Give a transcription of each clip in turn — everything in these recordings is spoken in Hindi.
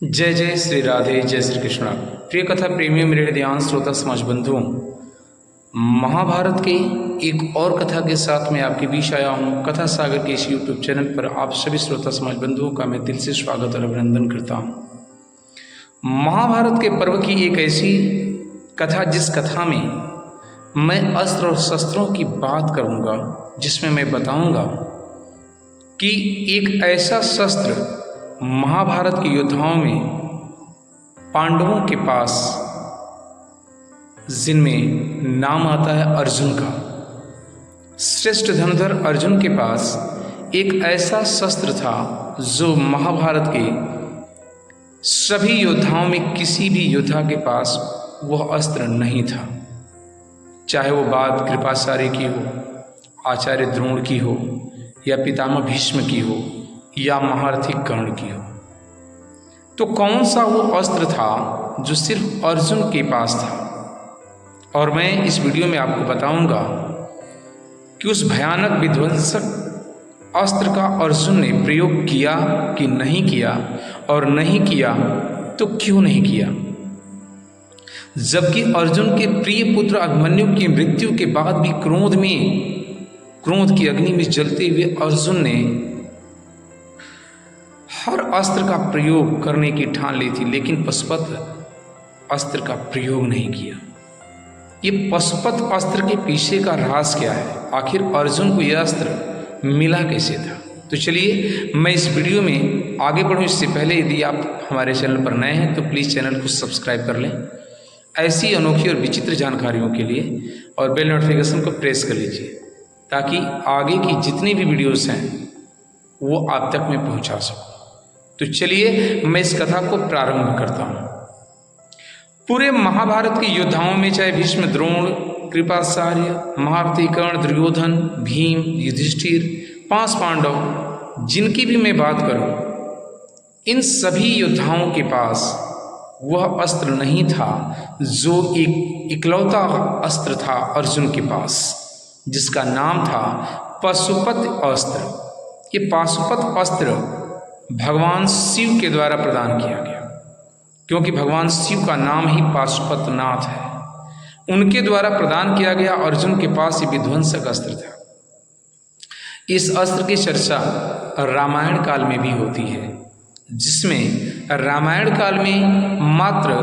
जय जय श्री राधे, जय श्री कृष्ण। प्रिय कथा प्रेमियों, मेरे हृदयान श्रोता समाज बंधुओं, महाभारत के एक और कथा के साथ मैं आपके बीच आया हूँ। कथा सागर के इस यूट्यूब चैनल पर आप सभी श्रोता समाज बंधुओं का मैं दिल से स्वागत और अभिनंदन करता हूँ। महाभारत के पर्व की एक ऐसी कथा जिस कथा में मैं अस्त्र और शस्त्रों की बात करूँगा, जिसमें मैं बताऊँगा कि एक ऐसा शस्त्र महाभारत के योद्धाओं में पांडवों के पास, जिनमें नाम आता है अर्जुन का, श्रेष्ठ धनुर्धर अर्जुन के पास एक ऐसा शस्त्र था जो महाभारत के सभी योद्धाओं में किसी भी योद्धा के पास वह अस्त्र नहीं था। चाहे वो बात कृपाचार्य की हो, आचार्य द्रोण की हो, या पितामह भीष्म की हो, या महारथी कर्ण की हो। तो कौन सा वो अस्त्र था जो सिर्फ अर्जुन के पास था? और मैं इस वीडियो में आपको बताऊंगा कि उस भयानक विध्वंसक अस्त्र का अर्जुन ने प्रयोग किया कि नहीं किया, और नहीं किया तो क्यों नहीं किया। जबकि अर्जुन के प्रिय पुत्र अभिमन्यु की मृत्यु के बाद भी क्रोध की अग्नि में जलते हुए अर्जुन ने हर अस्त्र का प्रयोग करने की ठान ली थी, लेकिन पशुपत अस्त्र का प्रयोग नहीं किया। ये पशुपत अस्त्र के पीछे का राज क्या है? आखिर अर्जुन को यह अस्त्र मिला कैसे था? तो चलिए मैं इस वीडियो में आगे बढ़ूं। इससे पहले यदि आप हमारे चैनल पर नए हैं तो प्लीज़ चैनल को सब्सक्राइब कर लें ऐसी अनोखी और विचित्र जानकारियों के लिए, और बेल नोटिफिकेशन को प्रेस कर लीजिए ताकि आगे की जितनी भी वीडियोस हैं वो आप तक मैं पहुंचा सकूं। तो चलिए मैं इस कथा को प्रारंभ करता हूं। पूरे महाभारत के योद्धाओं में चाहे भीष्म, द्रोण, कृपाचार्य, महारथी, कर्ण, दुर्योधन, भीम, युधिष्ठिर, 5 पांडव, जिनकी भी मैं बात करूं, इन सभी योद्धाओं के पास वह अस्त्र नहीं था जो एक इकलौता अस्त्र था अर्जुन के पास, जिसका नाम था पाशुपत अस्त्र। ये पाशुपत अस्त्र भगवान शिव के द्वारा प्रदान किया गया, क्योंकि भगवान शिव का नाम ही पाशुपतनाथ है। उनके द्वारा प्रदान किया गया अर्जुन के पास ये विध्वंसक अस्त्र था। इस अस्त्र की चर्चा रामायण काल में भी होती है, जिसमें रामायण काल में मात्र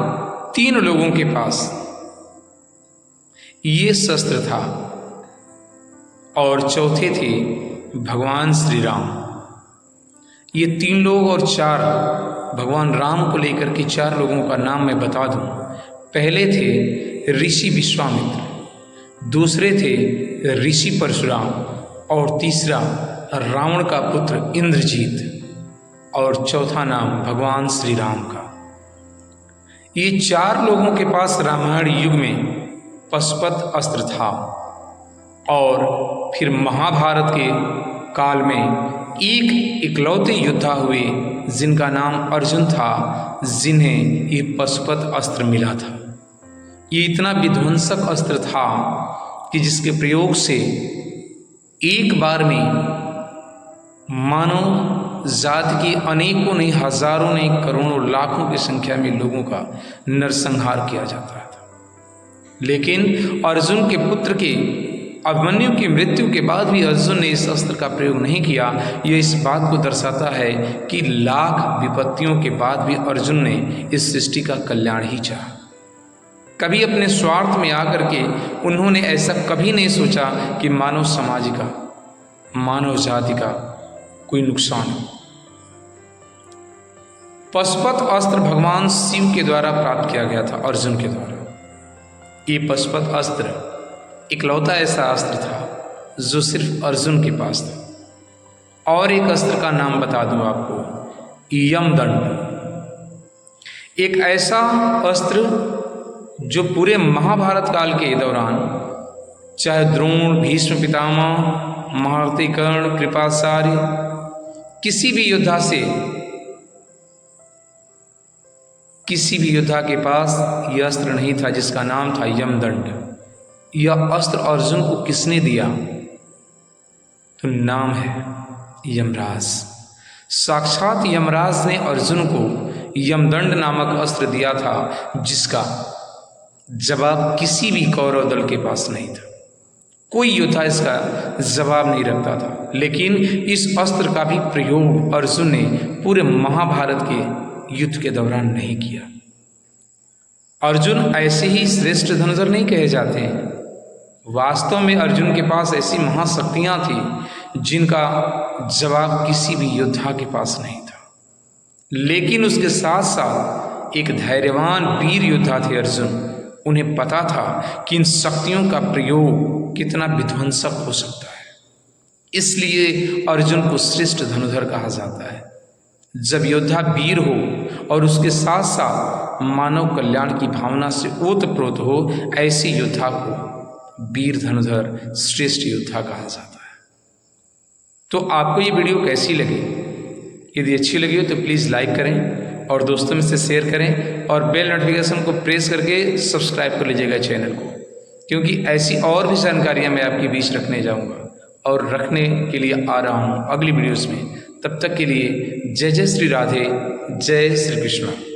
3 लोगों के पास ये शस्त्र था, और चौथे थे भगवान श्री राम। ये 3 लोग और 4 भगवान राम को लेकर के 4 लोगों का नाम मैं बता दूं। पहले थे ऋषि विश्वामित्र, दूसरे थे ऋषि परशुराम, और तीसरा रावण का पुत्र इंद्रजीत, और चौथा नाम भगवान श्री राम का। ये 4 लोगों के पास रामायण युग में पाशुपत अस्त्र था, और फिर महाभारत के काल में एक इकलौते योद्धा हुए जिनका नाम अर्जुन था, जिन्हें ये पाशुपत अस्त्र मिला था। ये इतना विध्वंसक अस्त्र था कि जिसके प्रयोग से एक बार में मानव जाति के अनेकों नहीं, हजारों नहीं, करोड़ों, लाखों की संख्या में लोगों का नरसंहार किया जाता था। लेकिन अर्जुन के पुत्र के अभिमन्यु की मृत्यु के बाद भी अर्जुन ने इस अस्त्र का प्रयोग नहीं किया। यह इस बात को दर्शाता है कि लाख विपत्तियों के बाद भी अर्जुन ने इस सृष्टि का कल्याण ही चाहा। कभी अपने स्वार्थ में आकर के उन्होंने ऐसा कभी नहीं सोचा कि मानव समाज का, मानव जाति का कोई नुकसान हो। पाशुपत अस्त्र भगवान शिव के द्वारा प्राप्त किया गया था, अर्जुन के द्वारा। ये पाशुपत अस्त्र इकलौता ऐसा अस्त्र था जो सिर्फ अर्जुन के पास था। और एक अस्त्र का नाम बता दूं आपको, यमदंड। एक ऐसा अस्त्र जो पूरे महाभारत काल के दौरान चाहे द्रोण, भीष्म पितामह, महारथी, कर्ण, कृपाचार्य, किसी भी योद्धा के पास यह अस्त्र नहीं था, जिसका नाम था यमदंड। यह अस्त्र अर्जुन को किसने दिया? तो नाम है यमराज। साक्षात यमराज ने अर्जुन को यमदंड नामक अस्त्र दिया था, जिसका जवाब किसी भी कौरव दल के पास नहीं था। कोई योद्धा इसका जवाब नहीं रखता था। लेकिन इस अस्त्र का भी प्रयोग अर्जुन ने पूरे महाभारत के युद्ध के दौरान नहीं किया। अर्जुन ऐसे ही श्रेष्ठ धनुर्धर नहीं कहे जाते हैं। वास्तव में अर्जुन के पास ऐसी महाशक्तियां थी जिनका जवाब किसी भी योद्धा के पास नहीं था। लेकिन उसके साथ साथ एक धैर्यवान वीर योद्धा थे अर्जुन। उन्हें पता था कि इन शक्तियों का प्रयोग कितना विध्वंसक हो सकता है। इसलिए अर्जुन को श्रेष्ठ धनुर्धर कहा जाता है। जब योद्धा वीर हो और उसके साथ साथ मानव कल्याण की भावना से ओतप्रोत हो, ऐसे योद्धा को वीर धनुर्धर श्रेष्ठ योद्धा कहा जाता है। तो आपको ये वीडियो कैसी लगी? यदि अच्छी लगी हो तो प्लीज़ लाइक करें और दोस्तों में से शेयर करें और बेल नोटिफिकेशन को प्रेस करके सब्सक्राइब कर लीजिएगा चैनल को, क्योंकि ऐसी और भी जानकारियां मैं आपके बीच रखने जाऊंगा और रखने के लिए आ रहा हूं अगली वीडियोस में। तब तक के लिए जय जय श्री राधे, जय श्री कृष्ण।